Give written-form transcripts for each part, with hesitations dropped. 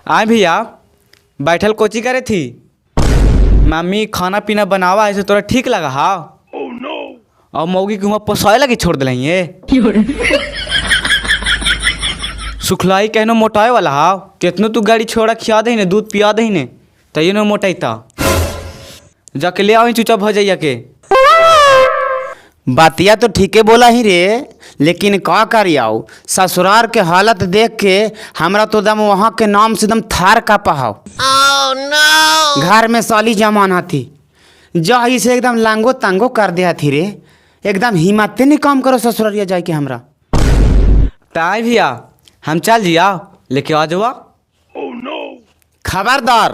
आए भैया बैठल कोची करे थी। मम्मी खाना पीना बनावा ऐसे तोरा ठीक लगा हा। और मौगी के वहाँ पोसाए लगी छोड़ दिल ये सुखलाई कहनो मोटाए वाला हा। कितनो तू गाड़ी छोड़ा खिया दही ने दूध पिया दही ने तैयो न मोटाइता। जाके ले आओ चुचा भजैया के। बातिया तो ठीके बोला ही रे, लेकिन का करियाओ ससुराल के हालत देख के हमरा तो दम वहाँ के नाम से दम थार का पहाओ। घर में साली जमाना थी जही से एकदम लांगो तांगो कर दिया थी रे। एकदम हिम्मत नहीं काम करो ससुरालिया जाए के हमरा। ताई भैया हम चल जिया लेके आ जावा। खबरदार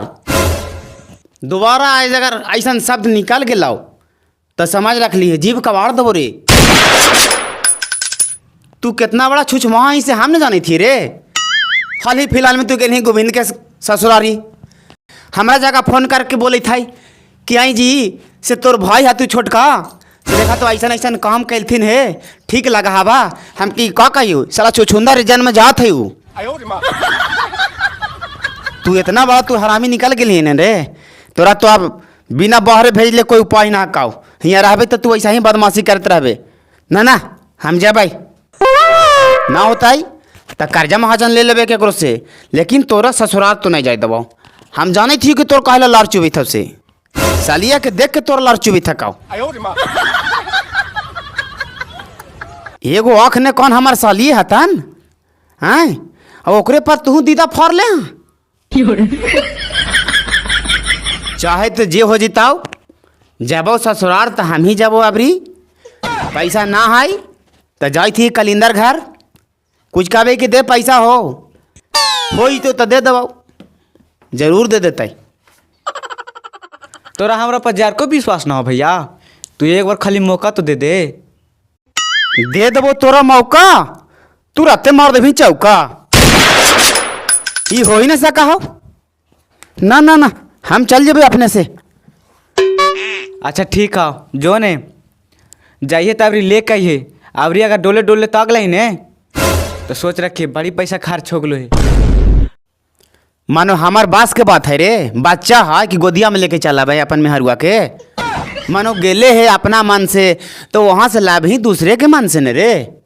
दोबारा आज अगर ऐसा शब्द निकल के लाओ तो समझ रख लिए जीभ कबाड़ दो रे। तू कितना बड़ा छुछ वहाँ से हम न जानी थी रे। हाल ही फिलहाल में तू गई गोविंद के ससुरारी हमारा जगह फोन करके बोले था कि आई जी से तोर भाई है तू छोटका से देखा तो ऐसा ऐसा काम कैलथिन है ठीक लगा हवा हम की का कहियो साला छुछुंदा रे जन्म जात है। तू इतना बड़ा तू हरामी निकल गई है रे। तोरा तो अब बिना बाहर भेज ले कोई उपाय ना काओ। यहाँ रहबे तो तू ऐसा ही बदमाशी करते रहबे। ना हम जेबै ना होता तो कर्जा महाजन ले लेबे केकरो से, लेकिन तोरा ससुराल तो नहीं जाए दबाओ। हम जाने थी कि तोर कहला लार चुबी था से सालिया के देख के तोर लार चुबी था काओ। एगो आँख ने कौन हमार सालिए हतन हैं और ओकरे पर तू दीदा फर ले। चाहे तो जे हो जिताओ जबो ससुराल तो हम ही जबो। अबरी पैसा ना है तो जाई थी कलिंदर घर कुछ कहबे कि दे पैसा हो तो दे दबो जरूर दे देते। तोरा हमरा पर जार को विश्वास ना हो भैया। तू एक बार खाली मौका तो दे देबो तोरा मौका। तू राते मार देवी चौका ये हो ही ना सका हो। ना हम चल जेबे अपने से। अच्छा ठीक है जो ने जाइए तबरी ले के आइए। अबरी अगर डोले डोले तो अगला ही ने तो सोच रखिए बड़ी पैसा खर्च हो गलो है। मानो हमार बास के बात है रे। बच्चा है कि गोदिया में लेके चला भाई अपन मेहरुआ के। मानो गेले है अपना मन से तो वहाँ से लाभ ही दूसरे के मन से न रे।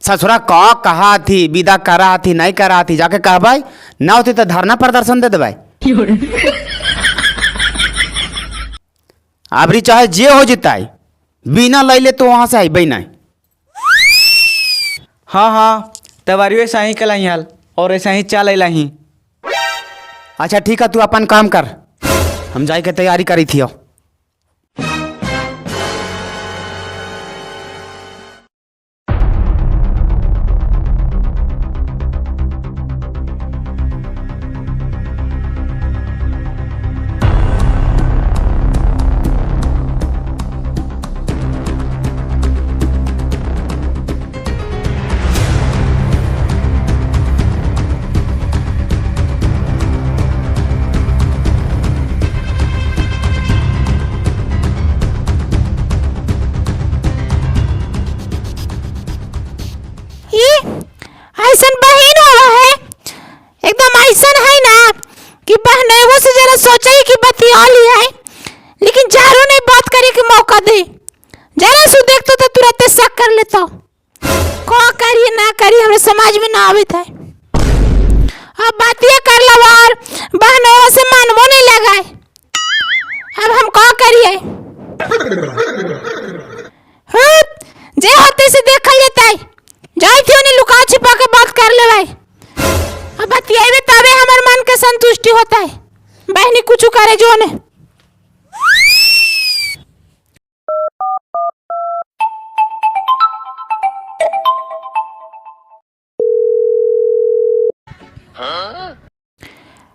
ससुरा का कहा थी विदा करा थी नहीं करा थी जाके कह भाई ना होती तो धरना प्रदर्शन दे दे भाई। अबरी चाहे जे हो जिताई बिना लैले तो वहाँ से आई नहीं। हाँ तबारी ऐसा ही कलाई हाल और ऐसा ही चल अला ही। अच्छा ठीक है तू अपन काम कर हम जाए के तैयारी करी थी। ऐसन बहन हुआ है एकदम ऐसन है ना कि बहन एगो से जरा सोचे कि बतिया लिया है लेकिन चारों ने बात करे के मौका दे। जरा सु देखतो तो तुरंत शक कर लेता को करिए ना करिए हमारे समाज में ना आवित है। अब बातिया कर लवार बहन से मानवो नहीं लगा है। अब हम का करिए जे होते से देखल जाता है जाई थी उन्हें लुका छिपा के बात कर ले भाई। अब बतियावे तबे हमार मन के संतुष्टि होता है। बहनी कुछ करे जो ने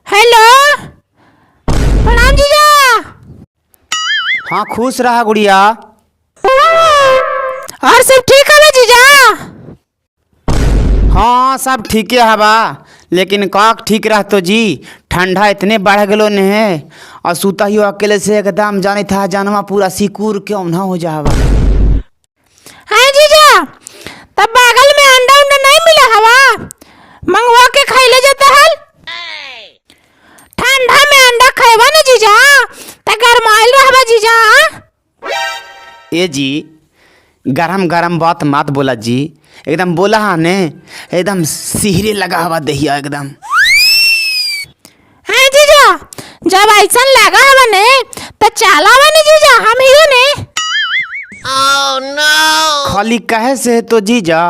हेलो प्रणाम जीजा। हाँ खुश रहा गुड़िया। और सब ठीक है जीजा। हाँ सब ठीक है हवा लेकिन काक ठीक रह तो जी ठंडा इतने बढ़ गलो ने है और सूता ही अकेले से एकदम जाने था जानवा पूरा सिकुर क्यों ना हो जावा। हाँ जीजा, तब बगल में अंडा उंडा नहीं मिला हवा, मंगवा के खाई ले जाता हल। ठंडा में अंडा खाएबा ना जीजा त गरमाइल रहबा जीजा। ए जी गरम गरम बात मत बोला जी, एकदम बोला हाँ ने एकदम सिहरे लगा हवा दहिया एकदम। हाँ जीजा, जब ऐसा लगा हवा ने तो चला हवा ने जीजा हम ही ने। खाली कहे से तो जीजा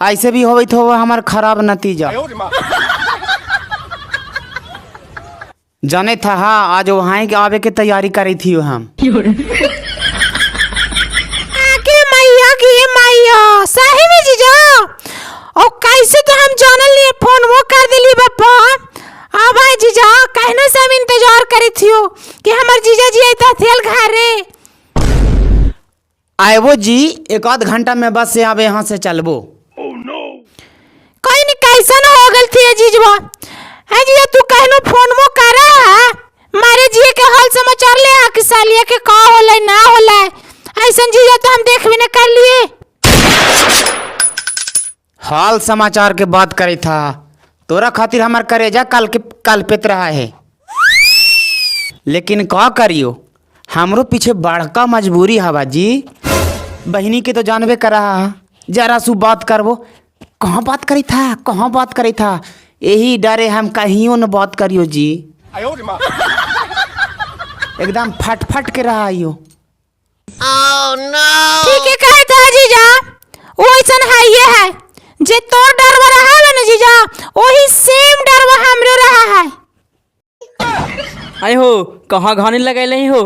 ऐसे भी होवे तो हमार खराब नतीजा। जाने था हाँ आज वहाँ के आवे के तैयारी करी थी हम। आके मैया की मैया सही में जीजा, और कैसे तो हम जानल लिए फोन वो कर दिली बापा। अब आई जीजा कहना से हम इंतजार करी थियो कि हमार जीजा जी आइता थेल घरे। आए वो जी एक आध घंटा में बस से आवे यहाँ से चलबो। कोई नहीं कैसा ना हो गल थी जीजवा। है जीजा तू कहनो फोन मो करा मारे जी के हाल समाचार ले आ कि सालिया के का होले ना होले। ऐसा जीजा तो हम देख भी न कर लिए। हाल समाचार के बात करे था तोरा खातिर हमार करेजा कल पेत रहा है, लेकिन का करियो हमरो पीछे बड़का मजबूरी हवा जी। बहनी के तो जानबे कर रहा, जरा सु बात करबो कहाँ बात करी था यही डरे हम कहियो न बात करियो जी। एकदम फट फट के रहा यो। ठीक है कहे था जीजा, वो ऐसा है ये है जे तोर डरवा रहा है ना जीजा, वही सेम डरवा हमरो रहा है। आई हो कहाँ घानी लगैले हो?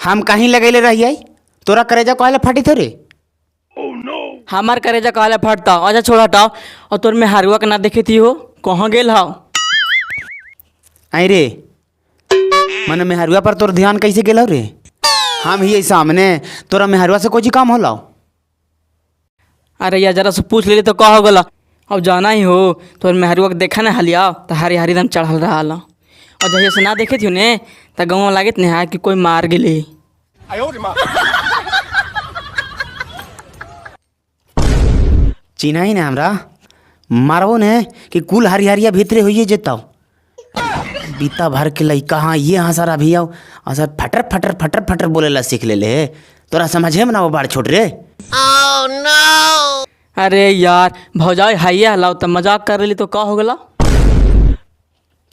हम कहीं लगैले रहिए, तोरा करेजा कहले फटी थोरे। हमार करेजा कहले फटता। अच्छा छोड़ हटाओ, और तोर में हारुआ के ना देखे थी हो कहाँ गेल हाउ? आई रे मन मेहरुआ पर तोर ध्यान कैसे गेल रे? हम ही सामने तोरा मेहरुआ से कोई काम होला? अरे यार जरा से पूछ ले तो कहा गला। अब जाना ही हो तोर मेहरुआ के देखा ना हलिया तो हरी हरी दम चढ़ल रहा। और जहिया से ना देखे थी ने तो गाँव लागत नहीं कि कोई मार गेले। चिन्हा ही ना हमरा मारबो ने कि कुल हरी हरिया भीतरे होइए जेताओ। बीता भर के लइका हाँ ये हाँ सारा भी आओ और सर फटर फटर फटर फटर बोले ला सीख ले तोरा समझे में ना वो बाढ़ छोड़ रे। अरे यार भौजाई हाइया हलाओ तो मजाक कर रही तो का हो गला?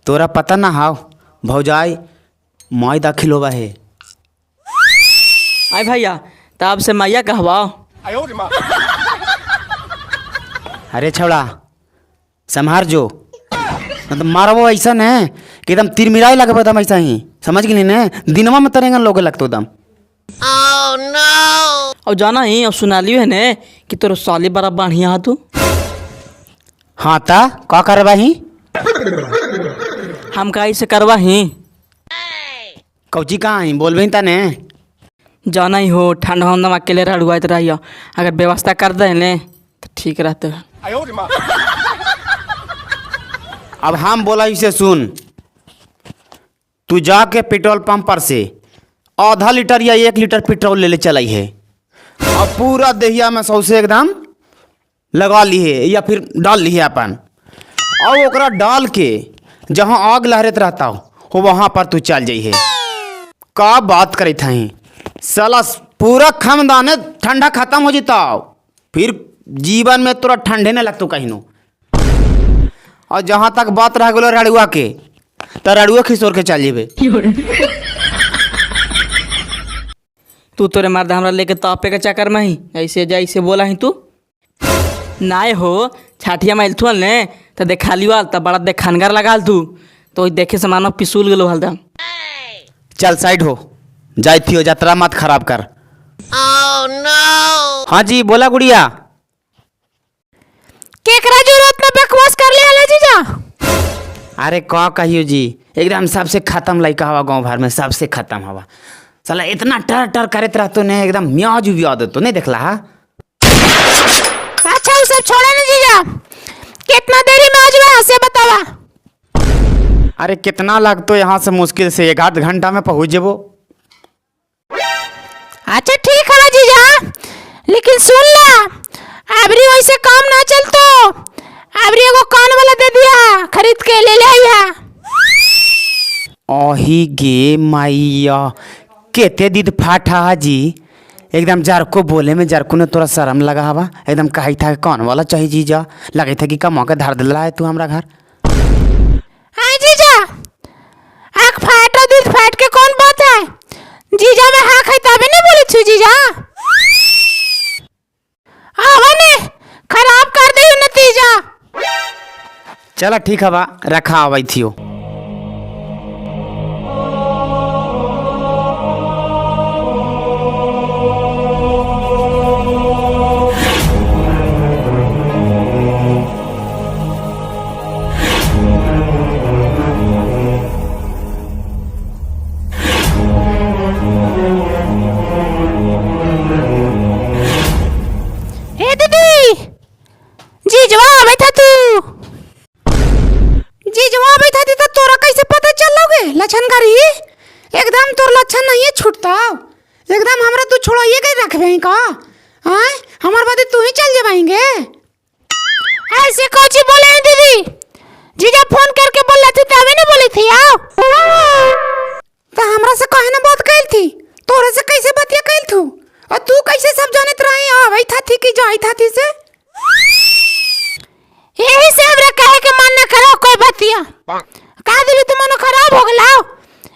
तोरा पता ना हाव भौजाई माई दाखिल होवा है। आई भैया तब से मैया कहवा। अरे छौड़ा संहार जो मतलब मारबो ऐसा है कि एकदम तिरमिराई लगबो एकदम ऐसा ही समझ गई ने दिनवा में तरेंगन लोगे लगतो एकदम। अब जाना ही अब सुना लियो है ने कि तोर साली बड़ा बढ़िया तू। हाँ ता का करबा ही हम का से करवा ही कौची कहाँ ही बोलबे ता ने। जाना ही हो ठंडा उंडा में अकेले रहुआत रहिए, अगर व्यवस्था कर दे ने तो ठीक रहते। अब हम बोला इसे सुन, तू जाके पेट्रोल पंप पर से आधा लीटर या 1 लीटर पेट्रोल ले चलाई है और पूरा दहिया में सौसे एकदम लगा ली है या फिर डाल ली है अपन, और ओकरा डाल के जहाँ आग लहरत रहता हो वहाँ पर तू चल जाइए। का बात करे था साला पूरा खानदान ठंडा खत्म हो जाता फिर जीवन में तोरा ठंडे न लगतो कहीं नो। और जहाँ तक बात रह गलो रड़ुआ के तो रड़ुआ खिसोर के चल जेबे। तू तोरे मर्द हमरा लेके तापे के चक्कर में ही ऐसे जैसे बोला ही तू नाय हो छाठिया में थुअल ने तो देखा लिवाल तब बड़ा देखनगर लगाल तू तो देखे से मानो पिसूल गेलो हलदम। चल साइड हो जाती हो यात्रा मत खराब कर। हाँ जी बोला गुड़िया। केकरा जरूरत में बकवास कर ले हला जीजा? अरे का कहियो जी एकदम सबसे खत्म लड़का हवा गांव भर में सबसे खत्म हवा साला इतना टर टर करत रहतो ने एकदम म्याज उबिया देतो नहीं देखला हा? अच्छा वो सब छोड़ा ना जीजा, कितना देरी में आज में हंसे बतावा। अरे कितना लगतो यहाँ से मुश्किल से 1 आध घंटा में पहुँच जेबो। अच्छा ठीक है जीजा, लेकिन सुन ला, अबरी वैसे काम ना चलतो, अबरी एगो कान वाला दे दिया, खरीद के ले ले आइया। ओही गे मैया, केते दीद फाटा जी, एकदम जारको बोले में जारको ने तोरा शर्म लगा हवा, एकदम कही था कौन वाला चाहिए जीजा, लगे था कि कमा के धार दिला है तू हमरा घर। हाँ जीजा, आँख फाटो दिल फाट के कौन बात है, जीजा में हाँ खाई तभी नहीं बोली थी जीजा। आवा ने खराब कर दी नतीजा। चला ठीक है बा, रखा आवाई थियो। लक्षण एकदम तोर लक्षण नहीं है छूटता, एकदम हमरा तू छोड़ाइए के रखबे का, हां हमार बात तू ही चल जाएंगे। ऐसे कोची बोले हैं दीदी, जीजा फोन करके बोल थी तभी नहीं बोली थी आओ, तो हमरा से कहे ना बात कैल थी, तोरे से कैसे बतिया कैल थू, और तू कैसे सब जानत रही आवई था थी कि जाई था थी से, यही से हमरा कहे के मन न करो कोई बतिया का दिली तुम मनो खराब हो गलाओ,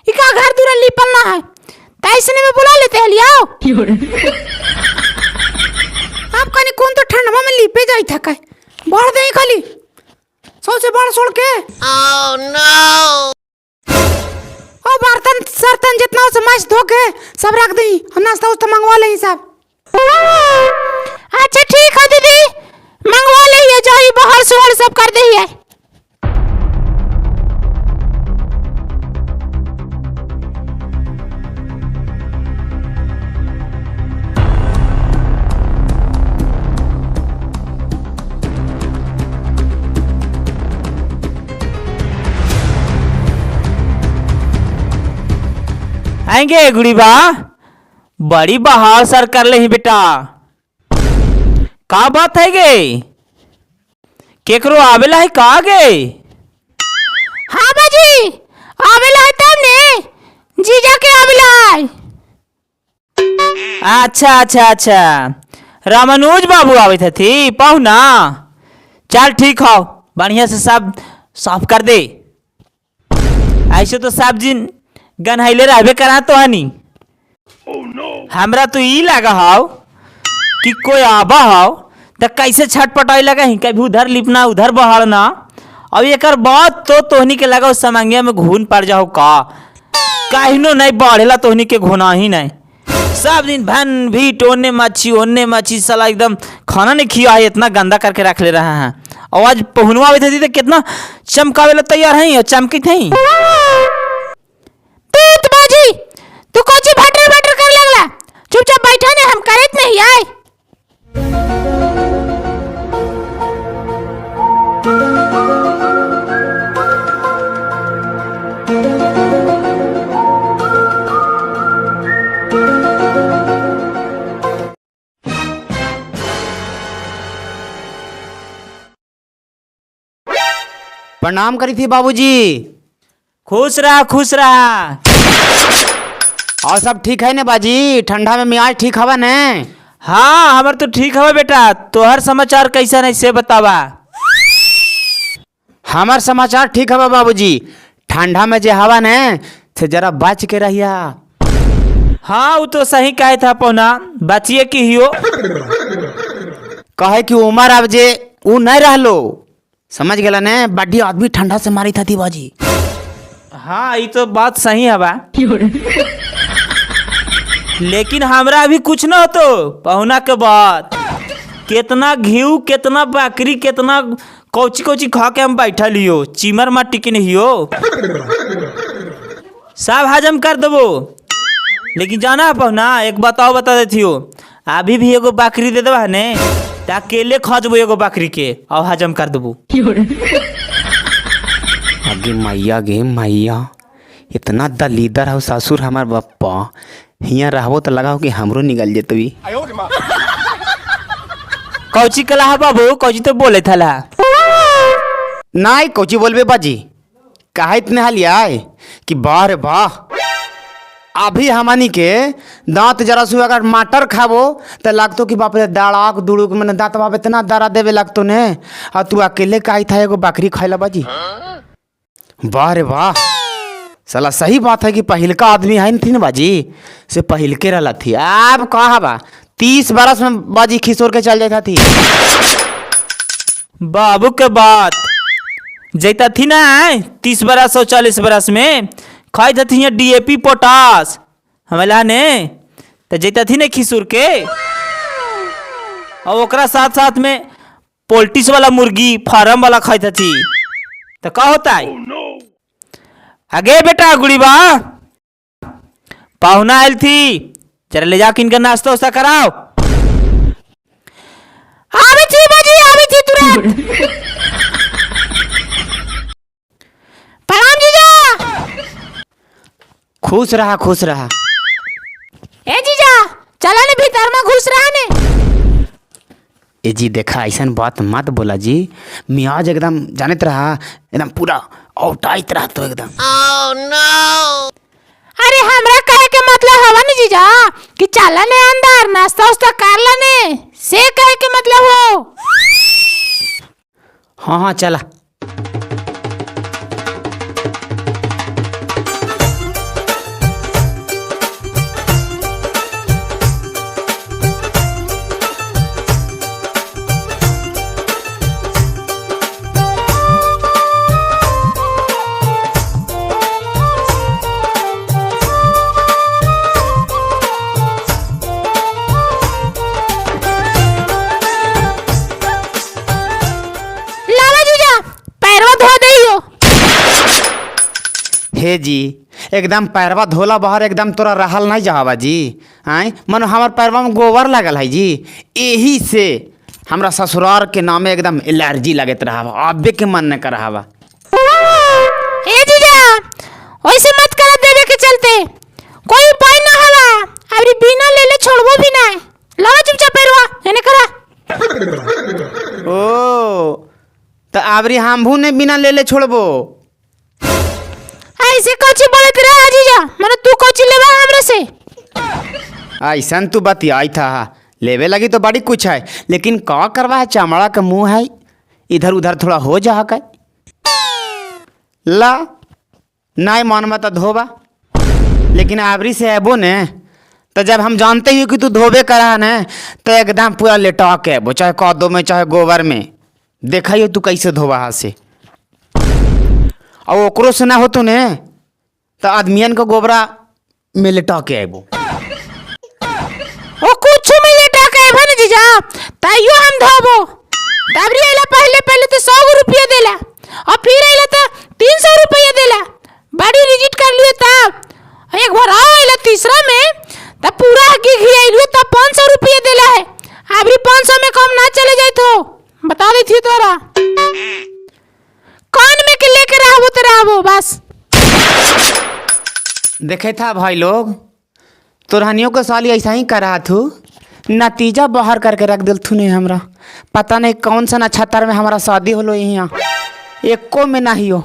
इका घर दूर लिपल ना है, तैसने में बुला लेते हैं लियाओ। आप कने कौन तो ठंडवा में लिपे जाई था कहे, बढ़ दे खाली, सौ से बढ़ छोड़ के। Oh no. ओ बर्तन सर्तन जितना हो समाज धो के सब रख दी, हम नाश्ता उस्ता मंगवा ले सब। अच्छा ठीक है दीदी, मंगवा ले, ये जाई बाहर सोहर सब कर दे है। आएंगे गुड़ी बा, बड़ी बहार सर कर ले ही बेटा, का बात है गे, केकरो आवेला है का गे? हाँ बाजी आवेला है तब ने, जीजा के आवेला है। अच्छा अच्छा अच्छा, रामानुज बाबू आवे थी पहुना, चल ठीक हो, बढ़िया से सब साफ कर दे, ऐसे तो सब जिन गनहैले रहबे करा तो हनी। हमरा तो ई लगा हाउ कि कोई आबा हाउ तो कैसे छटपटाई लगा ही, कभी उधर लिपना उधर बहाड़ना, अब एक बात तो तोहनी के लगा उस समंगिया में घून पड़ जाओ का, कहिनो नहीं बढ़ेला तोहनी के घुना ही नहीं, सब दिन भन भी टोने मच्छी साला एकदम खाना नहीं खिया है, इतना गंदा करके रख ले रहा है। और आज पहुनवा आवे थे तो कितना चमकावेला तैयार है और चमकी थी। बाजी तू कोची भटर भटर कर लगला, चुपचाप बैठा ने, हम करत नहीं आए। प्रणाम करी थी बाबूजी। खुश रहा खुश रहा। और सब ठीक है ने बाजी, ठंडा में मियाज ठीक हवा ने? हाँ हमार तो ठीक हवा बेटा, तोहर समाचार कैसा नहीं से बतावा। हमार समाचार ठीक हवा बाबूजी, ठंडा में जे हवा ने से जरा बच के रहिया। हाँ वो तो सही कहे था पौना, बचिए की हियो, कहे कि उमर अब जे ऊ नहीं रहलो, समझ गेला ने, बड़ी आदमी ठंडा से मारी थी बाजी। हाँ ये तो बात सही है बा, लेकिन हमरा अभी कुछ न हो तो पहुना के बाद कितना घीव कितना बकरी कितना कौची कौची खा के हम बैठा लियो, चिमर मार टिकन हियो, सब हजम कर देबो। लेकिन जाना पहुना एक बताओ बता देती हो, अभी भी एगो बकरी दे देबा ने, अकेले खा जबो एगो बकरी के और हजम कर देबो। आगे मैया गे मैया, इतना दलीदर हो ससुर हमार बप्पा, हियाँ रहबो तो लगाओ कि हमरो निकल जेतवी। कौची कला है बाबू, कौची तो बोले थला। नहीं कोची बोलबे बाजी, कहा इतने हाल आए कि वाह रे वाह, अभी हमनी के दांत जरा सु अगर माटर खाबो तो लगतो कि बाप रे दाड़ाक दुड़ुक मैंने दांत बाप इतना दरा देवे लगतो ने, और तू अकेले का था एगो बकरी खाइला बाजी। वाह रे वाह, साला सही बात है कि पहिलका आदमी है थी ना बाजी, से पहिलके रहा थी। अब कहा बा 30 बरस में बाजी खिसोर के चल जाता थी। बाबू के बात जैता थी ना 30 बरस और 40 बरस में खाई थी DAP पोटास हमेला ने, तो जैता थी ना खिसूर के, और ओकरा साथ साथ में पोल्टिस वाला मुर्गी फार्म वाला खाई थी। तो का होता है आगे बेटा गुड़ी बा पाहुना आयल थी, जरा ले जाके इनका नाश्ता उस्ता कराओ। आवे थी बाजी, आवे थी तुरंत। प्रणाम जीजा। खुश रहा खुश रहा। ए जीजा चला ने भीतर में घुस रहा ने। ए जी देखा ऐसा बात मत बोला जी, मियाज एकदम जानत रहा, एकदम पूरा औटाइत रहा तो एकदम। अरे हमरा कहे के मतलब हवा ने जीजा कि चला ने अंदर नाश्ता उस्ता कर लाने, से कहे के मतलब हो। हाँ हाँ चला। हे जी एकदम पैरवा धोला बाहर एकदम तोरा रहल नहीं जावा जी। आय मनो हमार पैरवा में गोबर लगल है जी, यही से हमरा ससुराल के नामे एकदम एलर्जी लगत रहा, अबे के मन न कर हवा। ए जीजा वैसे मत कर देवे के चलते, कोई उपाय ना हवा, अभी बिना ले ले छोड़बो भी ना, लावा चुपचाप पैरवा एने करा। ओ तो आबरी हमहू ने बिना ले ले छोड़बो। ऐसे कोची बोलत रहा जीजा, मने तू कोची लेवा हमरे से। ऐसा तू बतियाई था, लेवे लगी तो बड़ी कुछ है, लेकिन का करवा है, चमड़ा का मुंह है, इधर उधर थोड़ा हो जा का। ला नहीं मन मत धोबा, लेकिन आबरी से एबो ने तो जब हम जानते ही कि तू धोबे करा न तो एकदम पूरा लेटा के एबो, चाहे कदो में चाहे गोबर में, देखा तू कैसे धोबा हाथ से। और ओकरो से ना हो तो ने तो आदमियन को गोबरा में लेटा के आबो। ओ कुछ में लेटा के आबो न जीजा, ताइयो हम धोबो। तबरी आइला पहले तो 100 रुपया देला, और फिर आइला तो 300 रुपया देला, बड़ी रिजिट कर लिए तब। एक बार आओ आइला तीसरा में तब पूरा हकी खियाइलु तब 500 रुपया देला है, अभी 500 में कम ना चले जाए तो बता दी थी तोरा। कौन में के लेकर रहबो तो रहबो बस। देखे था भाई लोग, तोरहनियों को साली ऐसा ही कर रहा थू, नतीजा बाहर करके रख दिल थू। नहीं हमरा पता नहीं कौन सा नक्षत्र में हमारा शादी होलो यहाँ, एको में ना ही हो,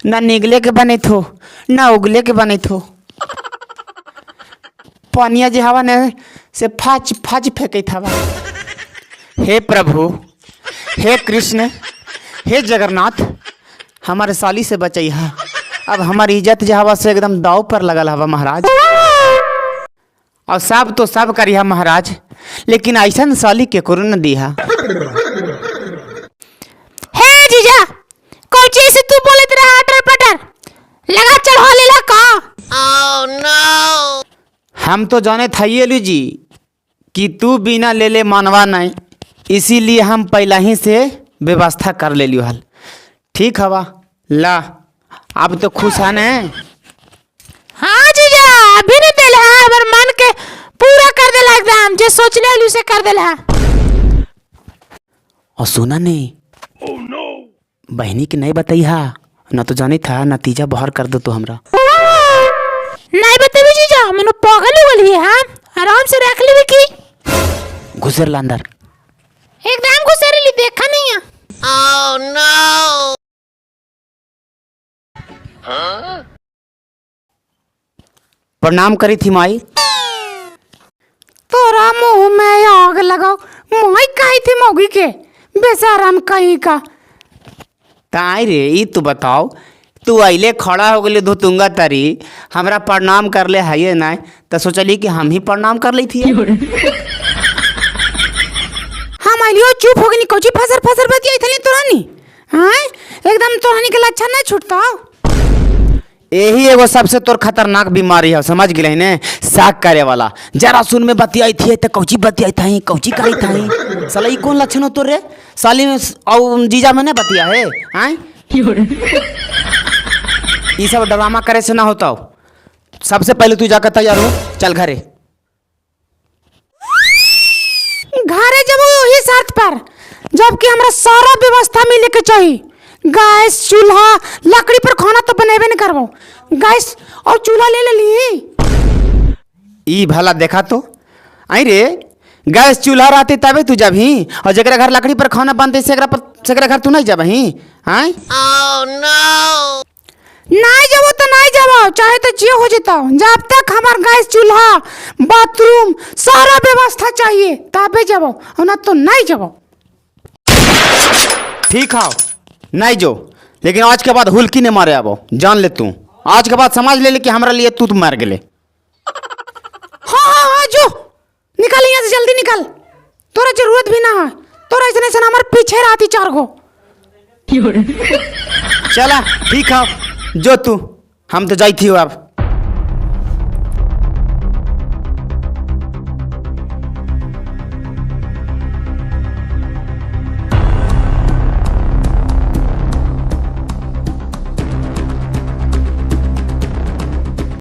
ना निगले के बने थो ना उगले के बने थो। पानिया जी हवा ने से फाच फाच फेंके था। हे प्रभु, हे कृष्ण, हे जगन्नाथ, हमारे साली से बचैहा। अब हमारी इज्जत जो हवा से एकदम दाव पर लगल हवा महाराज। और सब तो सब करिहा महाराज, लेकिन ऐसा साली के करो न दिहा। हे जीजा कोची से तू बोलत रहा अटर पटर लगा चढ़ा लेला का। ओह नो, हम तो जाने था जी कि तू बिना ले ले मानवा नहीं, इसीलिए हम पहला ही से व्यवस्था कर ले लियो हल। ठीक हवा ला, अब तो खुश है ने। हाँ जीजा अभी नहीं देला, हमर मन के पूरा कर देला एकदम, जे सोच ले उसे कर देला। और सुना नहीं, बहनी के नहीं बताइहा, ना तो जानी था नतीजा बाहर कर दो तो हमरा। नहीं बतेबी जीजा, मनो पागल हो गई है। हाँ, आराम से रख लेबे की। घुसर ला अंदर। एकदम घुसेरेली देखा नहीं है। प्रणाम करी थी माई। तोरा मुंह में आग लगाओ, मोई कही थी मोगी के बेसाराम कहीं का। ताई रे ई तू बताओ, तू अइले खड़ा हो गई धोतुंगा तरी, हमरा प्रणाम कर ले है ना, तो सोचली कि हम ही प्रणाम कर ली थी। हम आइलियो चुप हो गई, कोची फसर फसर बतिया इतनी तोरानी। हाँ, एकदम तोरानी के लक्षण नहीं छूटता। यही एगो सबसे तोर खतरनाक बीमारी है, समझ गए ने, साग करे वाला। जरा सुन में बतियाई थी तो कौची बतियाई था, कौची करी था। साला ई कौन लक्षण हो तोर रे? साली में और जीजा में नहीं बतिया है। आय ये सब ड्रामा करे से ना होता हो। सबसे पहले तू जाकर तैयार हो, चल घरे। घरे जब वही शर्त पर, जबकि हमरा सारा व्यवस्था मिले के चाहिए। गैस, चूल्हा, लकड़ी पर खाना तो बनेबे नहीं करबो। गैस और चूल्हा ले ली। ई भला देखा तो आई रे, गैस चूल्हा रहते तबे तू जब ही, और जगह घर लकड़ी पर खाना बनते सेकरा घर तू नहीं जब ही। हाँ नहीं जबो तो नहीं जबो, चाहे तो जियो हो जेता। जब तक हमार गैस, चूल्हा, बाथरूम सारा व्यवस्था चाहिए तबे जबो, और ना तो नहीं जबो। ठीक है, नहीं जो, लेकिन आज के बाद हुल्की ने मारे आबो, जान ले तू। आज के बाद समझ ले कि हमरा लिए तू मार गेले। हाँ, जो निकल यहाँ से, जल्दी निकल। तोरा जरूरत भी ना है, तोरा इतने से हमारे पीछे रहती 4 गो। चला ठीक है, जो तू, हम तो जाई थी अब।